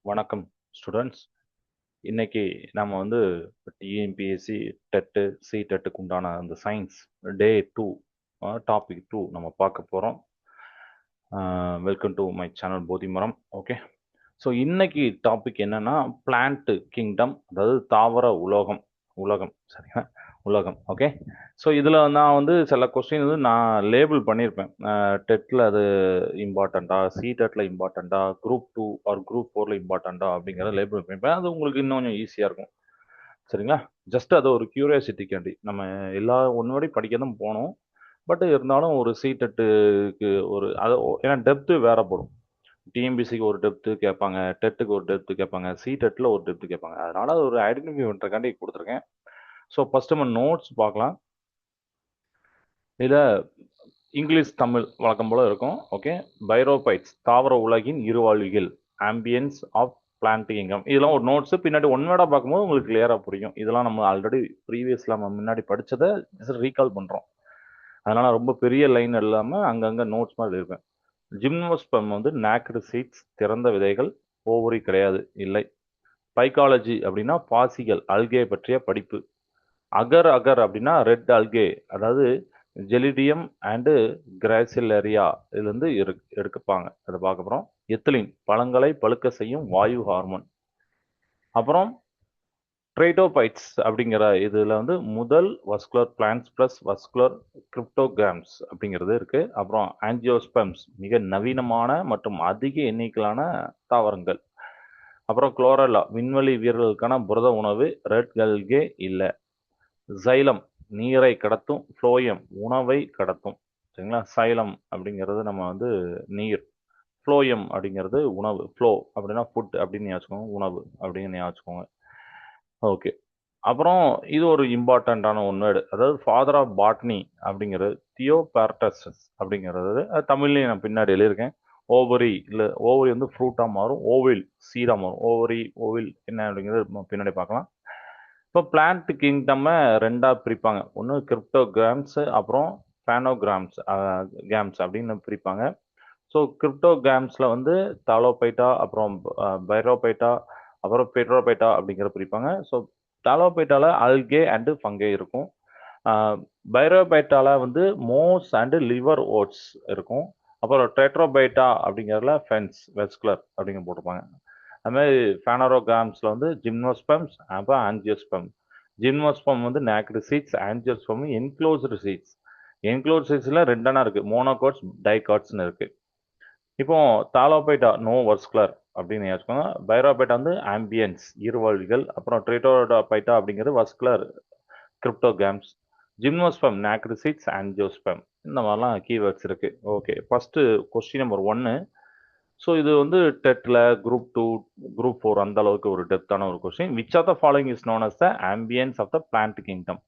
வணக்கம் ஸ்டூடெண்ட்ஸ். இன்னைக்கு நம்ம வந்து டிஎன்பிஎஸ்சி டெட்டு சிடெட்டுக்கு உண்டான அந்த சயின்ஸ் டே 2 டாபிக் 2 நம்ம பார்க்க போகிறோம். Welcome to my channel Bodhimaram. Okay, so இன்னைக்கு டாபிக் என்னன்னா பிளான்ட் கிங்டம், அதாவது தாவர உலகம் சரிங்களா, உலகம். ஓகே, ஸோ இதில் நான் வந்து சில கொஸ்டின் வந்து நான் லேபிள் பண்ணியிருப்பேன். டெட்டில் அது இம்பார்ட்டண்ட்டா, சிடெட்டில் இம்பார்ட்டண்ட்டா, குரூப் 2 ஆர் குரூப் 4ல இம்பார்ட்டண்ட்டா அப்படிங்கிறத லேபிள் பண்ணியிருப்பேன். அது உங்களுக்கு இன்னும் கொஞ்சம் ஈஸியாக இருக்கும் சரிங்களா. ஜஸ்ட் அது ஒரு கியூரியாசிட்டிக்காண்டி நம்ம எல்லா ஒன்னோடி படிக்க தான் போனோம். பட் இருந்தாலும் ஒரு சிடெட்டுக்கு ஒரு அது ஏன்னா டெப்த்து வேறப்படும். டிஎம்பிசிக்கு ஒரு டெப்த்து கேட்பாங்க, டெட்டுக்கு ஒரு டெப்த்து கேட்பாங்க, சிடெட்டில் ஒரு டெப்த்து கேட்பாங்க. அதனால அது ஒரு ஐடென்டிஃபை பண்ணுறக்காண்டி கொடுத்துருக்கேன். ஸோ ஃபர்ஸ்ட் நம்ம நோட்ஸ் பார்க்கலாம். இதில் இங்கிலீஷ் தமிழ் வழக்கம் போல இருக்கும். ஓகே, பைரோபைட்ஸ் தாவர உலகின் இருவாழ்விகள், ஆம்பியன்ஸ் ஆஃப் பிளான்ட் கிங்டம், இதெல்லாம் ஒரு நோட்ஸ். பின்னாடி ஒன் வேர்டாக பார்க்கும்போது உங்களுக்கு கிளியராக புரியும். இதெல்லாம் நம்ம ஆல்ரெடி ப்ரீவியஸில் நம்ம முன்னாடி படித்ததை ரீகால் பண்ணுறோம். அதனால ரொம்ப பெரிய லைன் இல்லாமல் அங்கங்கே நோட்ஸ் மாதிரி இருப்பேன். ஜிம்னோஸ்பெர்ம் வந்து நாக்டு சீட்ஸ், திறந்த விதைகள், ஓவரி கிடையாது, இல்லை. பைக்காலஜி அப்படின்னா பாசிகள், அல்கே பற்றிய படிப்பு. அகர் அகர் அப்படின்னா ரெட் அல்கே, அதாவது ஜெலிடியம் அண்டு கிராசிலரியா இதுலேருந்து எடுப்பாங்க, அதை பார்க்க போகிறோம். எத்திலின் பழங்களை பழுக்க செய்யும் வாயு ஹார்மோன். அப்புறம் ட்ரைடோபைட்ஸ் அப்படிங்கிற இதில் வந்து முதல் வஸ்குலர் பிளான்ஸ் ப்ளஸ் வஸ்குலர் கிரிப்டோகிராம்ஸ் அப்படிங்கிறது இருக்குது. அப்புறம் ஆஞ்சியோஸ்பெம்ஸ் மிக நவீனமான மற்றும் அதிக எண்ணிக்கையிலான தாவரங்கள். அப்புறம் குளோரல்லா விண்வெளி வீரர்களுக்கான புரத உணவு, ரெட் கல்கே இல்லை. சைலம் நீரை கடத்தும், ஃப்ளோயம் உணவை கடத்தும் சரிங்களா. சைலம் அப்படிங்கிறது நம்ம வந்து நீர், ஃப்ளோயம் அப்படிங்கிறது உணவு. ஃப்ளோ அப்படின்னா ஃபுட் அப்படின்னு ஞாபகம், உணவு அப்படின்னு ஞாபகம். ஓகே, அப்புறம் இது ஒரு இம்பார்ட்டண்ட்டான ஒன் வேர்டு, அதாவது ஃபாதர் ஆஃப் பாட்னி அப்படிங்கிறது தியோபார்டஸ் அப்படிங்கிறது. அது தமிழ்லேயும் நான் பின்னாடி எழுதியிருக்கேன். ஓவரி இல்லை, ஓவரி வந்து ஃப்ரூட்டாக மாறும், ஓவில் சீடாக மாறும். ஓவரி ஓவில் என்ன அப்படிங்கிறது நம்ம பின்னாடி பார்க்கலாம். இப்போ பிளான்ட் கிங்டம்மை ரெண்டாக பிரிப்பாங்க. ஒன்று கிரிப்டோகிராம்ஸு, அப்புறம் பேனோகிராம்ஸ் கேம்ஸ் அப்படின்னு பிரிப்பாங்க. ஸோ கிரிப்டோகிராம்ஸில் வந்து தாலோபைட்டா, அப்புறம் பைரோபைட்டா, அப்புறம் பெட்ரோபைட்டா அப்படிங்கிற பிரிப்பாங்க. ஸோ தாலோபைட்டால அல்கே அண்டு ஃபங்கை இருக்கும். பைரோபைட்டால வந்து மோஸ் அண்டு லிவர் ஓட்ஸ் இருக்கும். அப்புறம் டெட்ரோபைட்டா அப்படிங்கிறதுல ஃபென்ஸ் வெஸ்குலர் அப்படிங்க போட்டிருப்பாங்க. அது மாதிரி ஃபேனரோகிராம்ஸில் வந்து ஜிம்னோஸ்பெம்ஸ், அப்புறம் ஆஞ்சியோஸ்பெம். ஜிம்னோஸ்பெம் வந்து naked seeds, angiosperm enclosed seeds. Enclosed சீட்ஸில் ரெண்டனா இருக்குது, மோனோகாட்ஸ் டைகாட்ஸ்னு இருக்குது. இப்போ தாலோபைட்டா நோ வஸ்குலர் அப்படின்னு வச்சுக்கோங்க. பைரோபைட்டா வந்து ஆம்பியன்ஸ் இருவாழ்விகள். அப்புறம் ட்ரிட்டோடோபைட்டா அப்படிங்கிறது vascular cryptogams. Gymnosperm naked seeds, angiosperm. இந்த மாதிரிலாம் கீவேர்ட்ஸ் இருக்கு. Okay, first question number 1. So இது வந்து டெட்டில் குரூப் 2 குரூப் 4 அந்த அளவுக்கு ஒரு டெப்த்தான ஒரு question. Which of the following is known as the amphibians of the plant kingdom?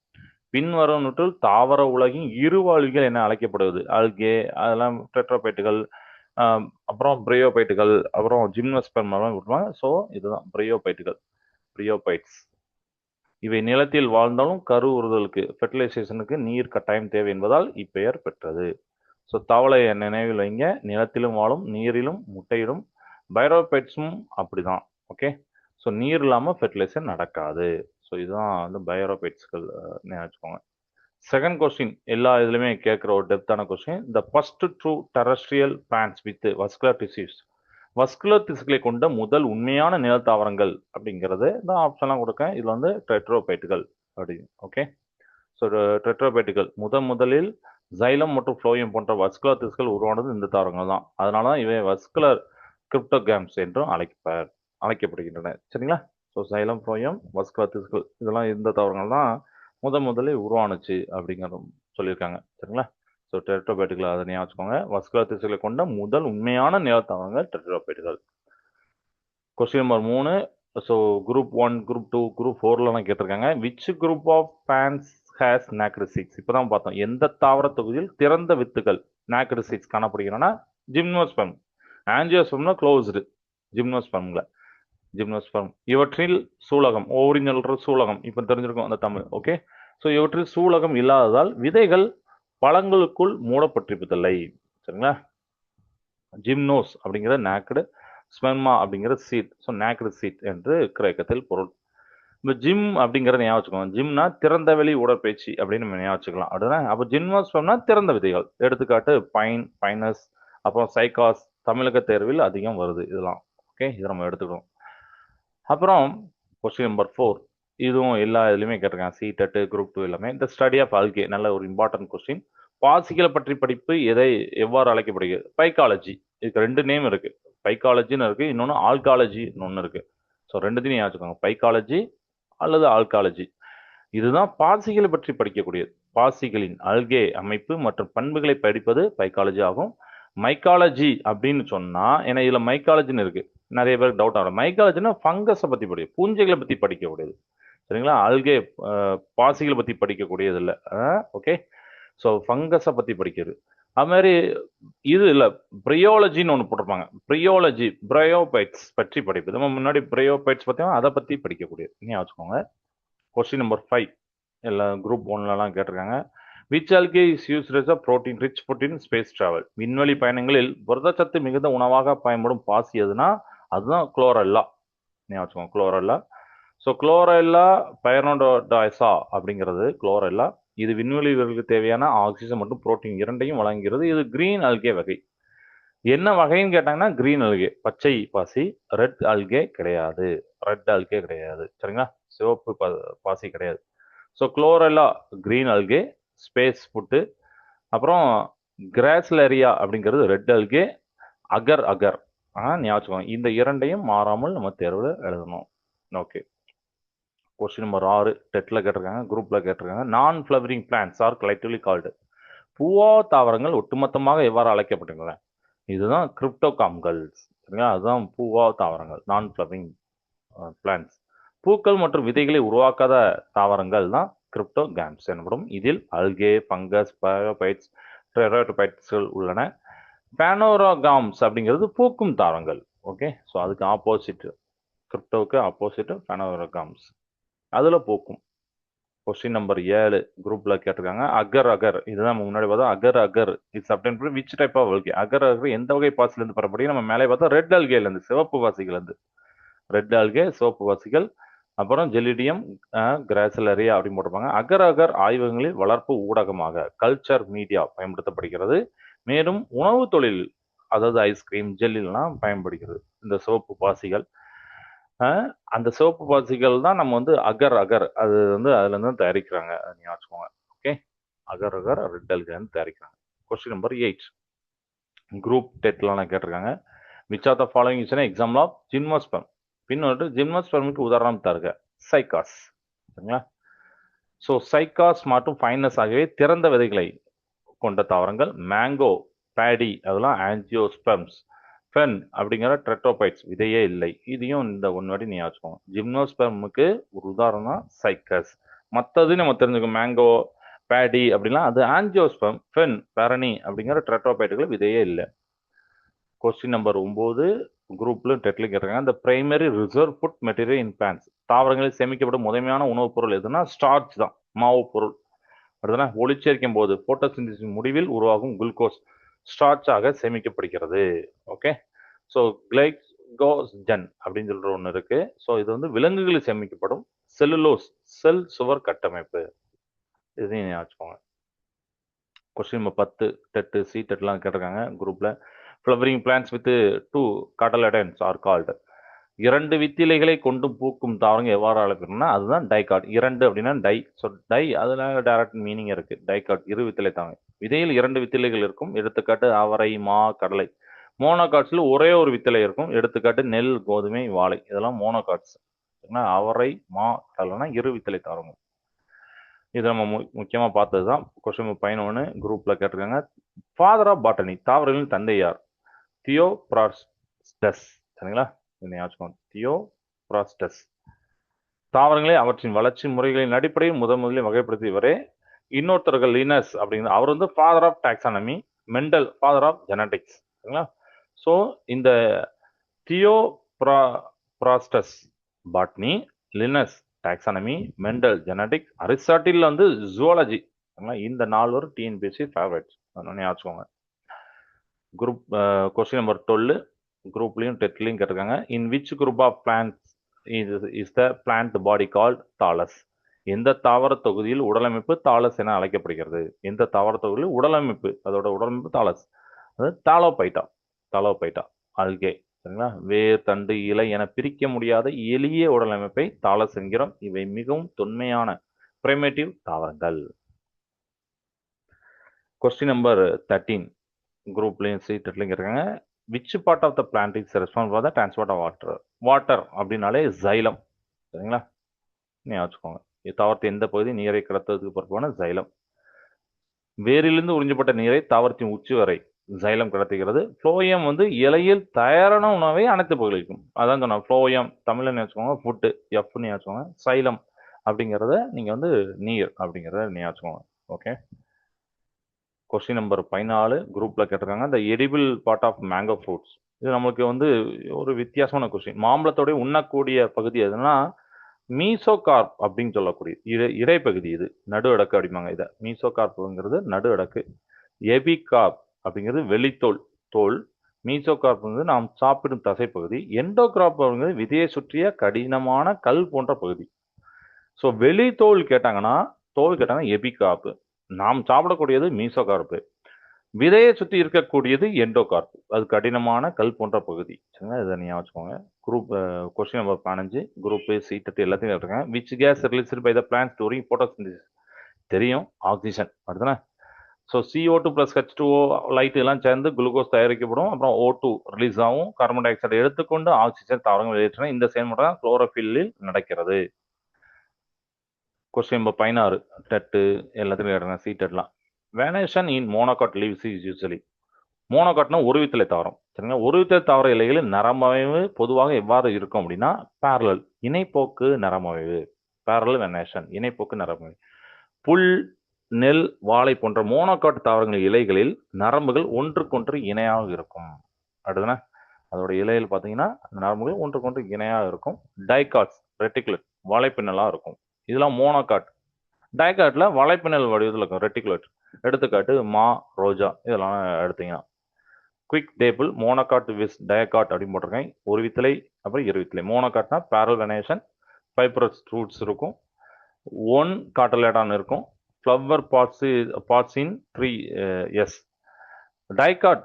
பின்வரும் தாவர உலகின் இருவாழ்விகள் என அழைக்கப்படுவது. அல்கே, அதெல்லாம் டெட்ரோபைட்டுகள், அப்புறம் பிரையோபைட்டுகள், அப்புறம் ஜிம்னோஸ்பெர்ம் எல்லாம் விட்டுருவாங்க. ஸோ இதுதான் பிரையோபைட்டுகள், பிரையோபைட்ஸ். இவை நிலத்தில் வாழ்ந்தாலும் கரு உறுதலுக்கு ஃபெர்டிலைசேஷனுக்கு நீர் கட்டாயம் தேவை என்பதால் இப்பெயர் பெற்றது. ஸோ தவளையை நினைவில் வைங்க, நிலத்திலும் வாழும், நீரிலும் முட்டையிடும். பைரோபைட்ஸும் அப்படிதான். ஓகே, ஸோ நீர் இல்லாமல் ஃபெர்டிலைசேஷன் நடக்காது. ஸோ இதுதான் வந்து பைரோபைட்ஸ்கள் நினைச்சுக்கோங்க. செகண்ட் கொஸ்டின் எல்லா இதுலையுமே கேட்குற ஒரு டெப்த்தான question. The first true terrestrial plants with vascular tissues. Vascular திசுக்களை கொண்ட முதல் உண்மையான நிலத்தாவரங்கள் அப்படிங்கிறது தான் ஆப்ஷன்லாம் கொடுக்கேன். இதில் வந்து டெட்ரோபைட்டுகள் அப்படி. ஓகே, ஸோ டெட்ரோபைட்டுகள் முதலில் ஜைலம் மற்றும் ஃப்ளோயம் போன்ற வஸ்குலர் திசுக்கள் உருவானது இந்த தாவரங்கள் தான். அதனால தான் இவை வஸ்குலர் கிரிப்டோகிராம்ஸ் என்றும் அழைக்கப்படுகின்றன சரிங்களா. ஸோ சைலம், ஃப்ளோயம், வஸ்குலர் திசுக்கள் இதெல்லாம் இந்த தாவரங்கள் தான் முதலில் உருவானுச்சு அப்படிங்கிற சொல்லியிருக்காங்க சரிங்களா. ஸோ டெட்ரோபைட்டுகள் அதை ஞாபகம் வச்சுக்கோங்க. வஸ்குலர் திசுக்களை கொண்ட முதல் உண்மையான நிலத்தாவரங்கள் டெட்ரோபைட்டுகள். Question number 3. So group 1, group 2, group 4லாம் கேட்டிருக்காங்க. Which group of plants has naked seeds? இப்போ தான் பார்த்தோம் எந்த தாவர தொகுதியில் திறந்த வித்துகள் நாக்டு சீட்ஸ் காணப்படுகிறனா. ஜிம்னோஸ்பெர்ம். ஆஞ்சியோஸ்பெர்ம்னா க்ளோஸ்டு. ஜிம்னோஸ்பெர்ம் இவற்றில் சூலகம், ஓரிஜினல் சூலகம் இப்போ தெரிஞ்சிருக்கும் அந்த தமிழ். ஓகே, ஸோ இவற்றில் சூலகம் இல்லாததால் விதைகள் பழங்களுக்குள் மூடப்பட்டிருப்பதில்லை சரிங்களா. ஜிம்னோஸ் அப்படிங்கிற நாக்டு, ஸ்பெர்மா அப்படிங்கிற சீட். ஸோ நேக்டு சீட் என்று கிரேக்கத்தில் பொருள். இப்போ ஜிம் அப்படிங்கிறத ஞாபகம் வச்சுக்கோங்க. ஜிம்னா திறந்த வெளி உடற்பயிற்சி அப்படின்னு நம்ம ஞாபகம் வச்சுக்கலாம். அப்படின்னா அப்போ ஜிம்னோஸ்பெர்ம்னா திறந்த விதைகள். எடுத்துக்காட்டு பைன், பைனஸ், அப்புறம் சைக்காஸ் தமிழக தேர்வில் அதிகம் வருது இதெல்லாம். ஓகே, இதை நம்ம எடுத்துக்கணும். அப்புறம் கொஸ்டின் நம்பர் 4, இதுவும் எல்லா இதுலையுமே கேட்டிருக்காங்க. C-TET, குரூப் 2 எல்லாமே. இந்த ஸ்டடி ஆஃப் ஆல்கே நல்ல ஒரு இம்பார்ட்டன்ட் கொஸ்டின். பாசிகளை பற்றி படிப்பு எவ்வாறு அழைக்கப்படுகிறது? பைக்காலஜி. இதுக்கு 2 நேம் இருக்கு. பைக்காலஜின்னு இருக்கு, இன்னொன்று ஆல்காலஜின்னு ஒன்று இருக்கு. ஸோ ரெண்டுத்தையும் ஞாபகம், பைக்காலஜி அல்லது ஆல்காலஜி. இதுதான் பாசிகளை பற்றி படிக்கக்கூடியது. பாசிகளின் அல்கே அமைப்பு மற்றும் பண்புகளை படிப்பது பைக்காலஜி ஆகும். மைக்காலஜி அப்படின்னு சொன்னா, ஏன்னா இதுல மைக்காலஜின்னு இருக்கு, நிறைய பேருக்கு டவுட் ஆகும். மைக்காலஜினா ஃபங்கஸை பத்தி படிக்கும், பூஞ்சைகளை பத்தி படிக்கக்கூடியது. சரிங்களா? அல்கே பாசிகளை பத்தி படிக்கக்கூடியது இல்லை. ஓகே, ஸோ ஃபங்கஸை பத்தி படிக்கிறது. அது மாதிரி இது இல்லை, பிரியோலஜின்னு ஒன்று போட்டிருப்பாங்க. பிரியோலஜி பிரயோபைட்ஸ் பற்றி படிப்பு. நம்ம முன்னாடி பிரயோபைட்ஸ் பார்த்தீங்கன்னா அதை பத்தி படிக்கக்கூடியது. நீ வச்சுக்கோங்க. கொஸ்டின் நம்பர் 5 எல்லாம் குரூப் 1லலாம் கேட்டிருக்காங்க. Which algae is used as a protein rich food in space travel? விண்வெளி பயணங்களில் புரதச்சத்து மிகுந்த உணவாக பயன்படும் பாசி எதுனா அதுதான் குளோரெல்லா. நீ வச்சுக்கோங்க, குளோரெல்லா. ஸோ குளோரெல்லா பைரனோடாய்சா அப்படிங்கிறது குளோரெல்லா. இது விண்வெளி வீரர்களுக்கு தேவையான ஆக்சிஜன் மற்றும் புரோட்டீன் இரண்டையும் வழங்குகிறது. இது கிரீன் அல்கே வகை. என்ன வகைன்னு கேட்டாங்கன்னா கிரீன் அல்கே, பச்சை பாசி. ரெட் அல்கே கிடையாது, ரெட் அல்கே கிடையாது. சரிங்களா? சிவப்பு பாசி கிடையாது. So chlorella green அல்கே, space food. அப்புறம் கிராஸ்லரியா அப்படிங்கிறது ரெட் அல்கே, அகர் அகர். ஞாபகம், இந்த இரண்டையும் மாறாமல் நம்ம தேர்வில் எழுதணும். ஓகே, கொஸ்டின் நம்பர் 6 டெட்டில் கேட்டிருக்காங்க, குரூப்பில் கேட்டிருக்காங்க. Non flowering plants are collectively called. பூவா தாவரங்கள் ஒட்டுமொத்தமாக எவ்வாறு அழைக்கப்படுகின்றன? இதுதான் கிரிப்டோகாம்கள். சரிங்களா? அதுதான் பூவா தாவரங்கள், நான் ஃப்ளவரிங் பிளான்ஸ். பூக்கள் மற்றும் விதைகளை உருவாக்காத தாவரங்கள் தான் கிரிப்டோகாம்ஸ் எனப்படும். இதில் அல்கே, ஃபங்கஸ், பயோபைட்ஸ், டெரோடோபைட்ஸ்கள் உள்ளன. பேனோராகாம்ஸ் அப்படிங்கிறது பூக்கும் தாவரங்கள். ஓகே, ஸோ அதுக்கு ஆப்போசிட், கிரிப்டோவுக்கு ஆப்போசிட் பேனோராகாம்ஸ், அதில் பூக்கும். கொஸ்டின் நம்பர் 7 குரூப்ல கேட்டிருக்காங்க. அகர் அகர், இதுதான் முன்னாடி பார்த்தா அகர் அகர் இட்ஸ் அப்படின்னு விச் டைப் ஆஃப் அல்கே. அகர் அகர் எந்த வகை பாசிலேருந்து பெறப்படும்? நம்ம மேலே பார்த்தா ரெட் அல்கேலேருந்து, சிவப்பு பாசிகள்லேருந்து. ரெட் ஆல்கே, சிவப்பு பாசிகள். அப்புறம் ஜெலிடியம், கிராசிலரியா அப்படின்னு போட்டிருப்பாங்க. அகர் அகர் ஆய்வகங்களில் வளர்ப்பு ஊடகமாக கல்ச்சர் மீடியா பயன்படுத்தப்படுகிறது. மேலும் உணவு தொழில், அதாவது ஐஸ்கிரீம், ஜெல்லிலாம் பயன்படுகிறது இந்த சிவப்பு பாசிகள். அந்த சிவப்பு பாசிகள் தான் நம்ம அகர் அகர், அது அதுல இருந்து தயாரிக்கிறாங்க. நீங்க வச்சுக்கோங்க. ஓகே, அகர் அகர் ரெட் அல்கேன்னு தயாரிக்கிறாங்க. கொஸ்டின் நம்பர் 8 குரூப் டெட்லாம் கேட்டிருக்காங்க. Which are the following is an example of gymnosperm? பின்னொன்று ஜிம்னோஸ்பெர்முக்கு உதாரணம் தருக. சைக்காஸ். சரிங்களா? ஸோ சைக்காஸ் மற்றும் ஃபைனஸ் ஆகியவை திறந்த விதைகளை கொண்ட தாவரங்கள். மேங்கோ, பேடி அதெல்லாம் ஆஞ்சியோஸ்பெர்ம்ஸ். ஃபென் அப்படிங்கிற ட்ரெட்டோபைட்ஸ், விதையே இல்லை. இதையும் இந்த ஒன்வாடி நீ வச்சுக்கோங்க. ஜிம்னோஸ்பெர்முக்கு ஒரு உதாரணம் சைக்கஸ். மற்றது நம்ம தெரிஞ்சுக்கோம். மேங்கோ, பேடி அப்படிலாம் அது ஆஞ்சியோஸ்பெர்ம். ஃபென், பேரணி அப்படிங்கிற ட்ரெட்டோபைட்டுகள் விதையே இல்லை. கொஸ்டின் நம்பர் 9 குரூப்ல டெட்ல கேட்டிருக்காங்க. இந்த primary reserve food material in plants. தாவரங்களில் சேமிக்கப்படும் முதன்மையான உணவுப் பொருள் எதுனா ஸ்டார்ச் தான், மாவு பொருள். அடுத்தனா ஒளிச்சேர்க்கும் போது போட்டோசிந்தசிஸ் முடிவில் உருவாகும் குளுக்கோஸ் ஸ்டார்ச்சாக சேமிக்கப்படுகிறது. ஓகே, ஸோ கிளைகோஜன் அப்படின்னு சொல்ற ஒன்று இருக்கு. ஸோ இது விலங்குகளில் சேமிக்கப்படும் செல்லுலோஸ், செல் சுவர் கட்டமைப்பு. இதையும் வச்சுக்கோங்க. கொஸ்டின் நம்பர் 10 டெட்டு C-TETலாம் கேட்டிருக்காங்க குரூப்ல. Flowering plants with 2 cotyledons are called. 2 வித்திலைகளை கொண்டு பூக்கும் தாவரங்கள் எவ்வாறு அழைக்கணும்னா அதுதான் டைகாட். 2 அப்படின்னா டை. ஸோ டை அதில் டைரக்ட் மீனிங் இருக்கு. டைகாட், 2 வித்திலை தாவரம். விதையில் 2 வித்திலைகள் இருக்கும். எடுத்துக்காட்டு அவரை, மா, கடலை. மோனோகாட்ஸில் ஒரே ஒரு வித்திலை இருக்கும். எடுத்துக்காட்டு நெல், கோதுமை, வாழை. இதெல்லாம் மோனோகாட்ஸ். அவரை, மா, கடலைனா 2 வித்திலை தாவரங்கள். இது நம்ம முக்கியமாக பார்த்தது தான். கொஸ்டின் 11 குரூப்பில் கேட்டிருக்காங்க. ஃபாதர் ஆஃப் பாட்டனி, தாவரங்களின் தந்தை யார்? தியோப்ராஸ்டஸ். சரிங்களா? தியோப்ராஸ்டஸ். தாவரங்களை அவற்றின் வளர்ச்சி முறைகளின் அடிப்படையில் முதலில் வகைப்படுத்தியவரே. இன்னொருத்தர்கள் லினஸ் அப்படிங்கிற அவர் father of taxonomy. Mendel father of genetics. சரிங்களா? ஸோ இந்த Theophrastus botany, Linnaeus taxonomy, Mendel genetics, Aristotle zoology. இந்த 4 ஒரு டிஎன்பிஎஸ்சி ஃபேவரட்ஸ். வச்சுக்கோங்க. குரூப் கொஸ்டின் நம்பர் 12 குரூப்லையும் டெட்லையும் கேட்டிருக்காங்க. In which group of plants is the plant body called thallus? எந்த தாவர தொகுதியில் உடலமைப்பு தாலஸ் என அழைக்கப்படுகிறது? எந்த தாவர தொகுதியில் உடலமைப்பு, அதோட உடலமைப்பு தாலஸ், அது தாலோபைட்டா. தாலோபைட்டா அல்கே. சரிங்களா? வேர், தண்டு, இலை என பிரிக்க முடியாத எளிய உடலமைப்பை தாலஸ் என்கிறோம். இவை மிகவும் தொன்மையான பிரைமேட்டிவ் தாவரங்கள். கொஸ்டின் நம்பர் 13 குரூப்லையும் சீட்டட்லையும் இருக்காங்க. Which part of the plant is responsible for the transport of water? Water அப்படின்னாலே சைலம். சரிங்களா? நீ வச்சுக்கோங்க. தாவரத்தின் எந்த பகுதி நீரை கடத்துவதற்கு பொறுப்பான சைலம். வேரிலிருந்து உறிஞ்சப்பட்ட நீரை தாவரத்தின் உச்சி வரை சைலம் கடத்துகிறது. ஃப்ளோயம் வந்து இலையில் தயாரான உணவை அனைத்து பகுதிக்கும். அதான் சொன்ன ஃப்ளோயம் தமிழ்ல வச்சுக்கோங்க, ஃபுட்டு எஃப்னு வச்சுக்கோங்க. சைலம் அப்படிங்கிறத நீங்க வந்து நீர் அப்படிங்கிறத நீ வச்சுக்கோங்க. ஓகே. கொஸ்டின் நம்பர் 14 குரூப்ல கேட்டிருக்காங்க. இந்த edible part of mango fruits. இது நம்மளுக்கு வந்து ஒரு வித்தியாசமான கொஸ்டின். மாம்பழத்தோட உண்ணக்கூடிய பகுதி எதுனா மீசோகார்ப் அப்படின்னு சொல்லக்கூடிய இடைப்பகுதி. இது நடு அடக்கு அப்படிம்பாங்க. இதை மீசோகார்ப்புங்கிறது நடு அடக்கு. எபிகார்ப் அப்படிங்கிறது வெளித்தோல் தோல். மீசோகார்ப்புங்கிறது நாம் சாப்பிடும் தசைப்பகுதி. எண்டோகிராப் அப்படிங்கிறது விதையை சுற்றிய கடினமான கல் போன்ற பகுதி. ஸோ வெளித்தோல் கேட்டாங்கன்னா எபிகார்ப். நாம் சாப்பிடக்கூடியது மீசோகார்ப்பு. விதையை சுற்றி இருக்கக்கூடியது எண்டோகார்ப். அது கடினமான கல் போன்ற பகுதி. சரிங்களா? இதை நீங்கள் வச்சுக்கோங்க. Group question number 15 group CTET எல்லாத்தையும் கேட்டிருக்கேன். Which gas released by the plants during photosynthesis? தெரியும், ஆக்சிஜன். அடுத்தன ஸோ CO2 + H2O லைட் எல்லாம் சேர்ந்து குளுக்கோஸ் தயாரிக்கப்படும். அப்புறம் O2 ரிலீஸ் ஆகும். கார்பன் டை ஆக்சைடை எடுத்துக்கொண்டு ஆக்சிஜன் தாவரங்கள் வெளியேற்றின. இந்த செயல்முறை தான் குளோரோஃபில்லில் நடக்கிறது. கொஸ்டின் நம்பர் 16 டெட்டு எல்லாத்தையும் கேட்டிருக்கேன். சீட்டட்லாம். Venation in monocot leaves is usually. மோனோகாட்னா ஒரு வித்தலை தாவரம். சரிங்களா? ஒரு வித்தலை தாவர இலைகளில் நரம்பமைவு பொதுவாக எவ்வாறு இருக்கும் அப்படின்னா பேரலல், இணைப்போக்கு நரம்பமைவு. பேரலல் வெனேஷன், இணைப்போக்கு நரம்பமைவு. புல், நெல், வாழை போன்ற மோனோகாட் தாவரங்கள் இலைகளில் நரம்புகள் ஒன்றுக்கொன்று இணையாக இருக்கும். அடுத்தன அதோட இலையில் பார்த்தீங்கன்னா நரம்புகள் ஒன்றுக்கொன்று இணையாக இருக்கும். டைகாட்ஸ் ரெட்டிகுலேட் வலைப்பின்னலாக இருக்கும். இதெல்லாம் மோனோகாட். டைகாட்ல வலைப்பின்னல் வடிவத்தில் இருக்கும் ரெட்டிகுலேட். எடுத்துக்காட்டு மா, ரோஜா இதெல்லாம் எடுத்தீங்கன்னா. Quick table monocot vs dicot அப்படின்னு போட்டிருக்கேன். ஒரு வித்தலை அப்புறம் இரு வித்தலை. மோனோகாட்னா பேரல் வெனேஷன், ஃபைப்ரஸ் ரூட்ஸ் இருக்கும், ஒன் காட்டலேடான் இருக்கும், flower parts in 3S. Dicot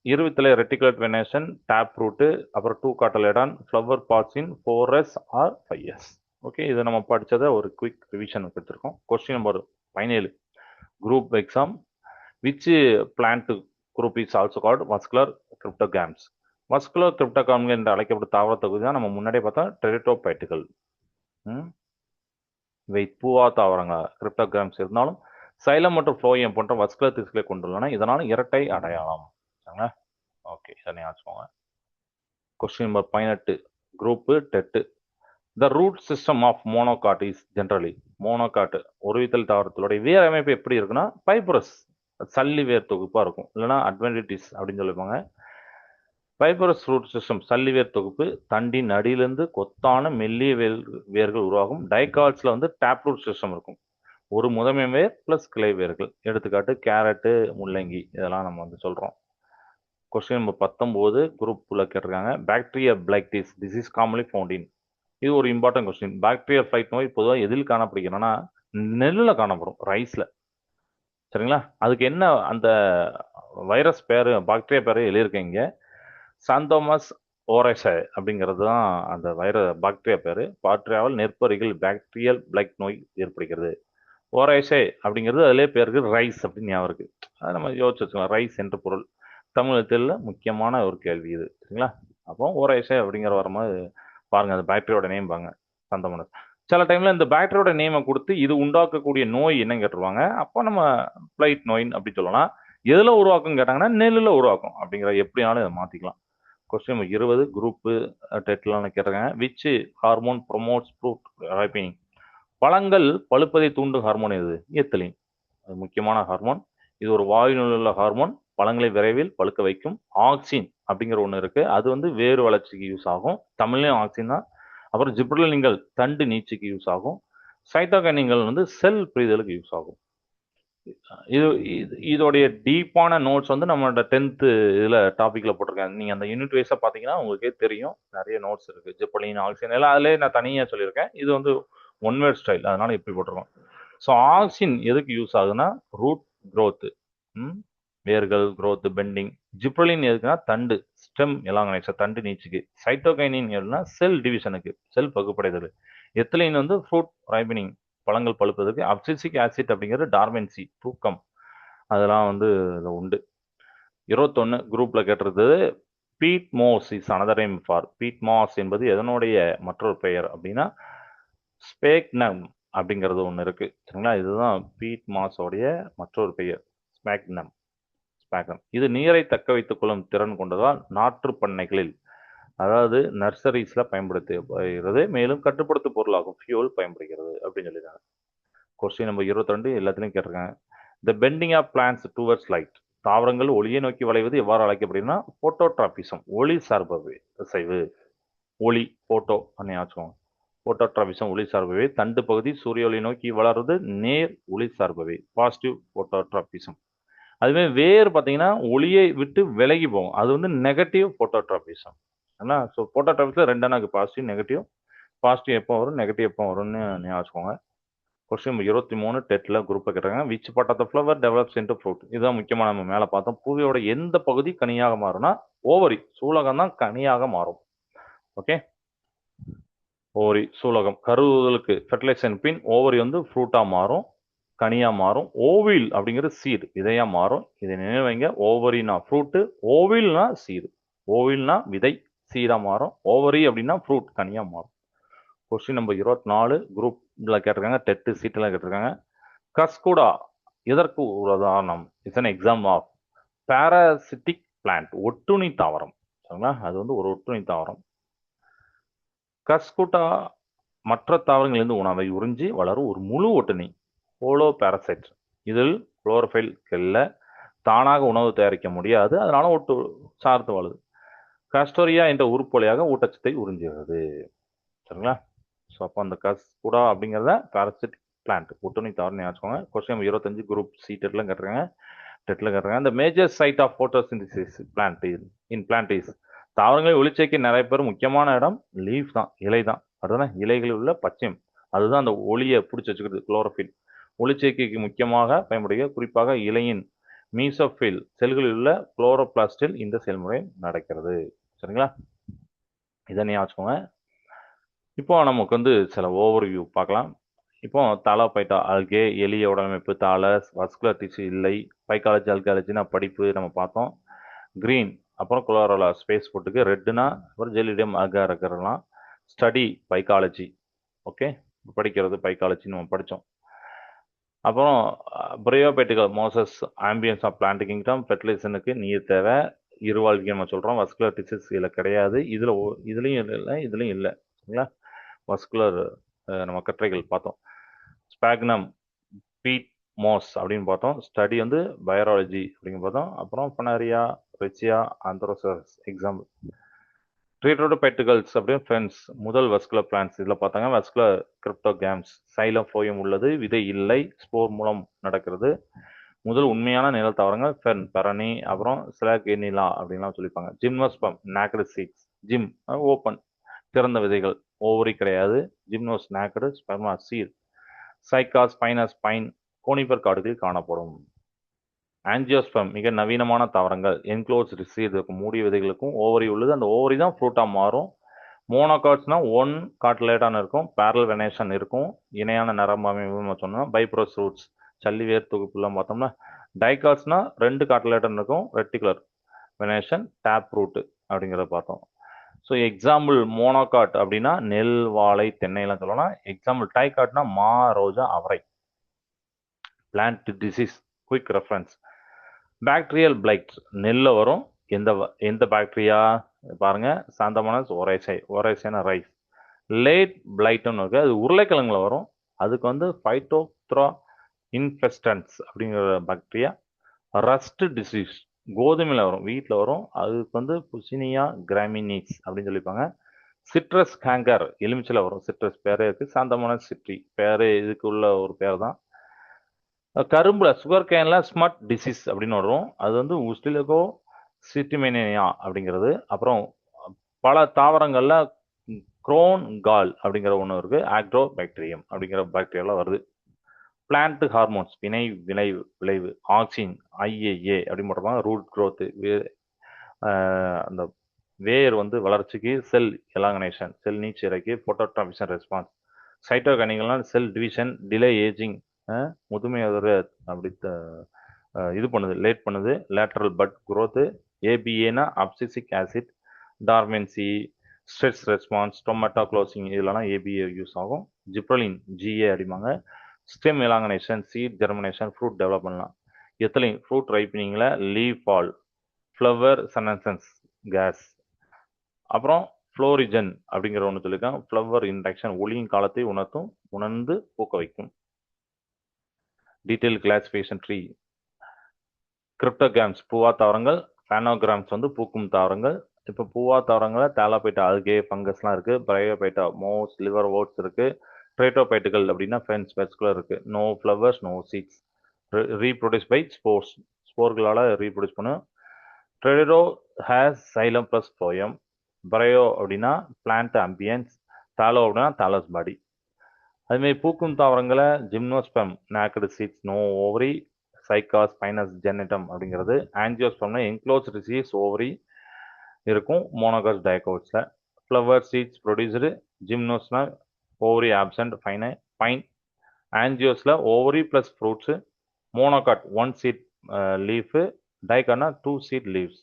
இருவித்தலை ரெட்டிகுலேட் வெனேஷன், டேப் ரூட்டு, அப்புறம் 2 cotyledon, flower parts in 4S or 5S. Okay, இதை நம்ம படித்ததை ஒரு குவிக் ரிவிஷன் எடுத்திருக்கோம். Question number 17 group exam. Which plant group is also called vascular cryptogams? Vascular கிரிப்டோகாம்கள் என்று அழைக்கப்பட்ட தாவர தொகுதி தான் நம்ம முன்னாடியே பார்த்தா டெரிட்டோபைட்டுகள். இவை பூவா தாவரங்கள் கிரிப்டோகாம்ஸ் இருந்தாலும் சைலம் மற்றும் ஃப்ளோயம் போன்ற மஸ்குலர் திசுக்களை கொண்டுள்ளன. இதனால் இரட்டை அடையாளம். ஓகே, இதை வச்சுக்கோங்க. கொஸ்டின் நம்பர் 18 குரூப் டெட்டு. The root system of monocot is generally. Monocot ஒரு வித்தல் தாவரத்தினுடைய வேர் அமைப்பு எப்படி இருக்குன்னா ஃபைப்ரஸ் சல்லி வேர் தொகுப்பாக இருக்கும். இல்லைன்னா அட்வென்டிட்டிஸ் அப்படின்னு சொல்லிப்பாங்க. ஃபைப்ரஸ் ரூட் சிஸ்டம் சல்லி வேர் தொகுப்பு. தண்டின் அடியிலிருந்து கொத்தான மெல்லிய வேர்கள் உருவாகும். டைகாட்ஸில் வந்து டேப் ரூட் சிஸ்டம் இருக்கும். ஒரு முதன்மை வேர் ப்ளஸ் கிளை வேர்கள். எடுத்துக்காட்டு கேரட்டு, முள்ளங்கி இதெல்லாம் நம்ம வந்து சொல்கிறோம். கொஸ்டின் நம்பர் 19 குரூப்பில் கேட்டிருக்காங்க. Bacteria blights this is commonly found in. இது ஒரு இம்பார்ட்டன்ட் கொஸ்டின். பாக்டீரியா ஃபிளைட் நோய் பொதுவாக எதில் காணப்படுகிறதுனா நெல்லில் காணப்படும், ரைஸில். சரிங்களா? அதுக்கு என்ன அந்த வைரஸ் பேர், பாக்டீரியா பேர் எழுதியிருக்கீங்க. சாந்தோமஸ் ஓரைசே அப்படிங்கிறது தான் அந்த பாக்டீரியா பேர். பாக்டீரியாவில் நெற்பொறிகள் பாக்டீரியல் பிளைட் நோய் ஏற்படுகிறது. ஓரைசே அப்படிங்கிறது அதிலே பேருக்கு ரைஸ் அப்படின்னு ஞாபகம் இருக்கு. அதை நம்ம யோசிச்சு வச்சுக்கலாம். ரைஸ் என்ற பொருள் தமிழகத்தில் முக்கியமான ஒரு கேள்வி இது. சரிங்களா? அப்போ ஓரைசே அப்படிங்கிற வரும்போது பாருங்க, அந்த பாக்டீரியோட நேம் பாருங்க, சாந்தோமோனஸ். சில டைம்ல இந்த பாக்டீரியோட நேமை கொடுத்து இது உண்டாக்கக்கூடிய நோய் என்னன்னு கேட்டுருவாங்க. அப்போ நம்ம பிளைட் நோய் அப்படி சொல்லலாம். எதில் உருவாக்கும் கேட்டாங்கன்னா நெல்லில் உருவாக்கும். அப்படிங்கிற எப்படினாலும் இதை மாற்றிக்கலாம். கொஸ்டின் நம்பர் 20 குரூப்பு டெட்லாம் கேட்டிருக்காங்க. Which hormone promotes fruit ripening? பழங்கள் பழுப்பதை தூண்டும் ஹார்மோன் எது? எத்திலின். அது முக்கியமான ஹார்மோன். இது ஒரு வாயுநிலையில் உள்ள ஹார்மோன். பழங்களை விரைவில் பழுக்க வைக்கும். ஆக்சின் அப்படிங்கிற ஒன்று இருக்கு. அது வந்து வேறு வளர்ச்சிக்கு யூஸ் ஆகும். தமிழ்லையும் ஆக்சின் தான். அப்புறம் ஜிப்ரலின்கள் தண்டு நீட்சிக்கு யூஸ் ஆகும். சைட்டோகைனின்கள் வந்து செல் பிரிதலுக்கு யூஸ் ஆகும். இது இதோடைய டீப்பான நோட்ஸ் வந்து நம்மளோட 10th இதில் டாப்பிக்கில் போட்டிருக்கேன். நீங்கள் அந்த யூனிட் வைஸாக பார்த்தீங்கன்னா உங்களுக்கே தெரியும், நிறைய நோட்ஸ் இருக்குது. ஜிப்பலின், ஆக்சின் எல்லாம் அதிலே நான் தனியாக சொல்லியிருக்கேன். இது வந்து ஒன் வேர்ட் ஸ்டைல், அதனால இப்படி போட்டிருக்கோம். ஸோ ஆக்சின் எதுக்கு யூஸ் ஆகுதுன்னா ரூட் க்ரோத்து, வேர்கள் க்ரோத்து, பெண்டிங். ஜிப்ரலின் எதுக்குன்னா தண்டு, ஸ்டெம் எல்லாம் தண்டு நீச்சுக்கு. சைட்டோகைனின் எதுனா செல் டிவிஷனுக்கு, செல் பகுப்படைதல். எத்திலின் வந்து ஃப்ரூட் ரைபனிங், பழங்கள் பழுப்பதற்கு. அப்சிசிக் ஆசிட் அப்படிங்கிறது டார்மென்சி, தூக்கம். அதெல்லாம் வந்து இதில் உண்டு. 21 குரூப்ல கேட்டிருந்தது peat moss is another name for. Peat moss என்பது எதனுடைய மற்றொரு பெயர் அப்படின்னா ஸ்பேக்னம் அப்படிங்கிறது ஒன்று இருக்கு, சரிங்களா. இதுதான் பீட் மாஸோடைய மற்றொரு பெயர், ஸ்பேக்னம். ஸ்பேக்னம் இது நீரை தக்க வைத்துக் கொள்ளும் திறன் கொண்டதால் நாற்று பண்ணைகளில், அதாவது நர்சரிஸ்ல பயன்படுத்தப்படுகிறது. மேலும் கட்டுப்படுத்து பொருளாகும் ஃபியூல் பயன்படுகிறது அப்படின்னு சொல்லியிருக்காங்க. கொஸ்டின் நம்பர் 22 எல்லாத்துலையும் கேட்டிருக்காங்க. The bending of plants towards light. தாவரங்கள் ஒளியை நோக்கி வளைவது எவ்வாறு அழைக்கப்படுதுன்னா போட்டோட்ராபிசம், ஒளி சார்பவை அசைவு. ஒளி போட்டோ ஆச்சுக்கோங்க. போட்டோட்ராபிசம் ஒளி சார்பவை. தண்டு பகுதி சூரிய ஒளி நோக்கி வளர்றது நேர் ஒளி சார்பவை, பாசிட்டிவ் போட்டோட்ராபிசம். அதுவே வேர் பார்த்தீங்கன்னா ஒளியை விட்டு விலகி போகும், அது வந்து நெகட்டிவ் போட்டோட்ராபிசம். ஏன்னா ஸோ போட்டோட்ராபிஸில் ரெண்டான பாசிட்டிவ் நெகட்டிவ். பாசிட்டிவ் எப்போ வரும், நெகட்டிவ் எப்போ வரும்னு ஞாபகம். கொஸ்டின் 23 டெட்ல குரூப்பை கேட்டாங்க. Which part of the flower develops into fruit. இதுதான் முக்கியமாக நம்ம மேலே பார்த்தோம். பூவியோட எந்த பகுதி கனியாக மாறும்னா ஓவரி, சூலகம் தான் கனியாக மாறும். ஓகே, ஓவரி சூலகம் கருவுதலுக்கு ஃபெர்டிலைசேஷன் பின் ஓவரி வந்து ஃப்ரூட்டாக மாறும், கனியாக மாறும். ஓவில் அப்படிங்கிறது சீடு, விதையாக மாறும். இதை நினைவைங்க. ஓவரினா ஃப்ரூட்டு, ஓவில்னா சீடு. ஓவில்னா விதை, சீடாக மாறும். ஓவரி அப்படின்னா ஃப்ரூட், கனியாக மாறும். கொஸ்டின் நம்பர் 24 குரூப்ல கேட்டிருக்காங்க. டெட்டு சீட்டில் கேட்டிருக்காங்க. கஸ்குடா இதற்கு ஒரு உதாரணம். It's an example of parasitic plant, ஒட்டுண்ணி தாவரம், சரிங்களா. அது வந்து ஒரு ஒட்டுண்ணி தாவரம். கஸ்குடா மற்ற தாவரங்களிலிருந்து உணவை உறிஞ்சி வளரும் ஒரு முழு ஒட்டுண்ணி, ஹோலோ பாரசைட். இதில் குளோரோஃபைல் இல்ல, தானாக உணவு தயாரிக்க முடியாது, அதனால ஒட்டு சார்ந்து வாழுது. காஸ்டோரியா என்ற உறுப்பு வழியாக ஊட்டச்சத்தை உறிஞ்சுகிறது, சரிங்களா. ஸோ அப்போ அந்த கஸ்குடா அப்படிங்கிறத பாரசிட்டிக் பிளான்ட், ஒட்டுண்ணி தாவரம் வச்சுக்கோங்க. கொஸ்டின் 25 குரூப் சி டெட்ல கேட்டுருக்காங்க. அந்த major site of photosynthesis plant in plant is. தாவரங்களை ஒளிச்சேர்க்கை நிறைய பேர் முக்கியமான இடம் லீஃப் தான், இலை தான். அதுதானே இலைகளில் உள்ள பச்சையம், அதுதான் அந்த ஒளியை பிடிச்சி வச்சுக்கிறது, குளோரோஃபில். ஒளிச்சேர்க்கைக்கு முக்கியமாக பயன்படுகிற குறிப்பாக இலையின் மீசோஃபில் செல்களில் உள்ள குளோரோபிளாஸ்டில் இந்த செயல்முறை நடக்கிறது, சரிங்களா. இதை ஞாபகம். இப்போ நமக்கு வந்து சில ஓவர்வியூ பார்க்கலாம். இப்போ தாலாபைட்டா அல்கே, எளிய உடலமைப்பு, தாலஸ், வஸ்குலர் டிஷ்யூ இல்லை, பைக்காலஜி அல்காலஜினா படிப்பு நம்ம பார்த்தோம். கிரீன் அப்புறம் குளோரோலா ஸ்பேஸ் ஃபுட்டுக்கு, ரெட்டுனா அப்புறம் ஜெலிடியம் அகாரகர்லாம் ஸ்டடி பைக்காலஜி. ஓகே, படிக்கிறது பைக்காலஜி நம்ம படித்தோம். அப்புறம் பிரையோபைட்டிக்கல் mosses amphibians of plant kingdom, ஃபெர்டிலைசனுக்கு நீர் தேவை, இருவாழ்க்கை நம்ம சொல்கிறோம். வஸ்குலர் டிஷ்யூஸ் இதில் கிடையாது, இதுலேயும் இல்லை, இதுலேயும் இல்லை, சரிங்களா. வஸ்குலர் நம்ம கற்றைகள் பார்த்தோம். ஸ்பாக்னம், பீட் மோஸ் அப்படின்னு பார்த்தோம். ஸ்டடி வந்து பயாலஜி அப்படின்னு பார்த்தோம். அப்புறம் பனாரியா, ரெச்சியா, ஆந்த்ரோசஸ் எக்ஸாம்பிள். ட்ரீட்ரோடோபைட்டுகல்ஸ் அப்படின்னு ஃப்ரெண்ட்ஸ், முதல் வஸ்குலர் பிளான்ஸ் இதில் பார்த்தாங்க. வஸ்குலர் கிரிப்டோகேம்ஸ், சைலோஃபோயம் உள்ளது, விதை இல்லை, ஸ்போர் மூலம் நடக்கிறது. முதல் உண்மையான நிழல் தாவரங்கள் ஃபெர்ன், பெரணி, அப்புறம் சிலாகெனிலா அப்படின்லாம் சொல்லியிருப்பாங்க. ஜிம்னோஸ்பம், நாக்கடு சீட்ஸ், ஜிம் ஓப்பன், திறந்த விதைகள், ஓவரி கிடையாது. ஜிம்னோஸ் நாக்கடு, ஸ்பெர்மா சீட். சைக்காஸ், பைனஸ், பைன், கோனிபர் காடுகளில் காணப்படும். ஆஞ்சியோஸ்பம் மிக நவீனமான தாவரங்கள், என்க்ளோஸ் சீட், மூடிய விதைகளுக்கும் ஓவரி உள்ளது, அந்த ஓவரி தான் ஃப்ரூட்டாக மாறும். மோனோகாட்ஸ்னா ஒன் கார்டிலேட்டான இருக்கும், பேரல் வெனேஷன் இருக்கும், இணையான நரம்பு அமைப்பு சொன்னோம். பைப்ரோஸ் ரூட்ஸ், சல்லி வேர் தொகுப்புலாம் பார்த்தோம்னா. டைகாட்ஸ்னா ரெண்டு கார்டிலேட்டன் இருக்கும், ரெட்டிகுலர் வெனேஷன், டேப் ரூட் அப்படிங்கிறத பார்த்தோம். ஸோ எக்ஸாம்பிள் மோனோகாட் அப்படின்னா நெல், வாழை, தென்னைலாம் சொல்லலாம். எக்ஸாம்பிள் டைகாட்னா மா, ரோஜா, அவரை. Plant disease quick reference. Bacterial flight நெல்ல வரும். எந்த எந்த பாக்டீரியா பாருங்க, சாந்தமானஸ் ஒரேசை, ஒரேசைனா ரைஸ். லேட் பிளைட்னு இருக்கு, அது உருளைக்கிழங்குல வரும். அதுக்கு வந்து ஃபைட்டோத்ரா இன்ஃபெஸ்டன்ஸ் அப்படிங்கிற பாக்டீரியா. ரஸ்ட் டிசீஸ் கோதுமையில் வரும், வீட்டில் வரும். அதுக்கு வந்து புசினியா கிராமினிஸ் அப்படின்னு சொல்லியிருப்பாங்க. சிட்ரஸ் ஹேங்கர் எலுமிச்சில் வரும். சிட்ரஸ் பேரே இருக்கு, சாந்தமான சிட்ரி பேரே இதுக்கு உள்ள ஒரு பேர் தான். கரும்புல சுகர் கேன்ல ஸ்மட் டிசீஸ் அப்படின்னு வரும். அது வந்து உஸ்டிலகோ சிட்டிமேனியா அப்படிங்கிறது. அப்புறம் பல தாவரங்கள்ல குரோன் கால் அப்படிங்கிற ஒன்று இருக்கு. ஆக்டோபாக்டீரியம் அப்படிங்கிற பாக்டீரியால வருது. பிளான்ட் ஹார்மோன்ஸ் விளைவு ஆக்சின் ஐஏஏ அப்படின்னு போட்டிருப்பாங்க. ரூட் க்ரோத் அந்த வேர் வந்து வளர்ச்சிக்கு செல் எலாங்கனேஷன் செல் நீட்சிறைக்கு போட்டோட்ராபிஷன் ரெஸ்பான்ஸ் சைட்டோகைனிகள்லாம் செல் டிவிஷன் டிலே ஏஜிங் முதுமையாதர அப்படி இது பண்ணுது லேட் பண்ணுது லேட்ரல் பட் growth ஏபிஏனா abscisic acid dormancy stress response stomata closing இதெல்லாம் ஏபிஏ யூஸ் ஆகும் ஜிப்ரலின் ஜிஏ அப்படிம்பாங்க stem elongation seed germination fruit டெவலப்மெண்ட்லாம் எத்தலின் ஃப்ரூட் ரைப்பனிங்கில் leaf fall flower senescence gas அப்புறம் ஃப்ளோரிஜன் அப்படிங்கிற ஒன்று சொல்லியிருக்காங்க ஃப்ளவர் இன்டக்ஷன் ஒளியின் காலத்தை உணர்ந்து பூக்க வைக்கும் டீட்டெயில் கிளாசிஃபிகேஷன் ட்ரீ கிரிப்டோகிராம்ஸ் பூவா தாவரங்கள் ஃபேனோகிராம்ஸ் வந்து பூக்கும் தாவரங்கள் இப்போ பூவா தாவரங்கள தேலாபைட்டா அல்கே ஃபங்கஸ்லாம் இருக்கு பிரயோபைட்டா மோஸ் லிவர் ஓட்ஸ் இருக்கு ட்ரைட்டோபைட்டுகள் அப்படின்னா ஃபென்ஸ் வெஸ்குலர் இருக்கு no flowers no seeds reproduce by ஸ்போர்களால் ரீப்ரொடியூஸ் பண்ணும் pterido has xylem plus phloem bryo அப்படின்னா பிளான்ட் அம்பியன்ஸ் தாலோ அப்படின்னா தாலஸ் பாடி அதுமாதிரி பூக்கும் தாவரங்களை gymnosperm naked seeds no ovary Cycas Pinus Gnetum அப்படிங்கிறது ஆன்ஜியோஸ்பெம்னா என்க்ளோஸ் ரிசீவ்ஸ் ஓவரி இருக்கும் மோனோகாஸ் டயகோட்ஸில் ஃப்ளவர் சீட்ஸ் ப்ரொடியூசரு ஜிம்னோஸ்னா ஓவரி ஆப்சண்ட் பைன் ஆன்ஜியோஸில் ovary plus fruits monocot 1 seed leaf டைகானா 2 சீட் லீவ்ஸ்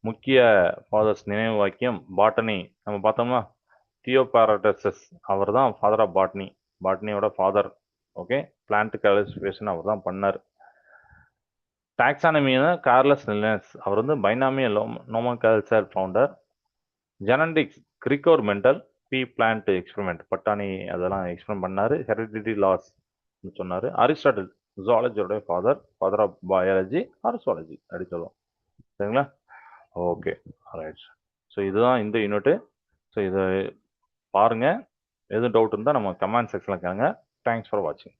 முக்கிய ஃபாதர்ஸ் நினைவு வாக்கியம் பாட்டனி நம்ம பார்த்தோம்னா தியோபாரடசஸ் அவர் தான் ஃபாதர் ஆஃப் பாட்னியோட ஃபாதர் ஓகே பிளான்ட் கிளாசிஃபிகேஷன் அவர் தான் பண்ணார் டாக்ஸானமினா கார்லஸ் லினஸ் அவர் வந்து binomial nomenclature founder genetics Gregor mental B plant experiment பட்டாணி அதெல்லாம் எக்ஸ்பெரிமெண்ட் பண்ணார் ஹெரிடிட்டி லாஸ் சொன்னார் அரிஸ்டாட்டில் ஜுவாலஜியோட father of biology or zoology அப்படி சொல்லுவோம் சரிங்களா ஓகே ரைட் ஸோ இதுதான் இந்த யூனிட்டு ஸோ இதை பாருங்கள் எதுவும் டவுட் இருந்தால் நம்ம கமெண்ட் செக்ஷனில் கேளுங்க தேங்க்ஸ் ஃபார் வாட்சிங்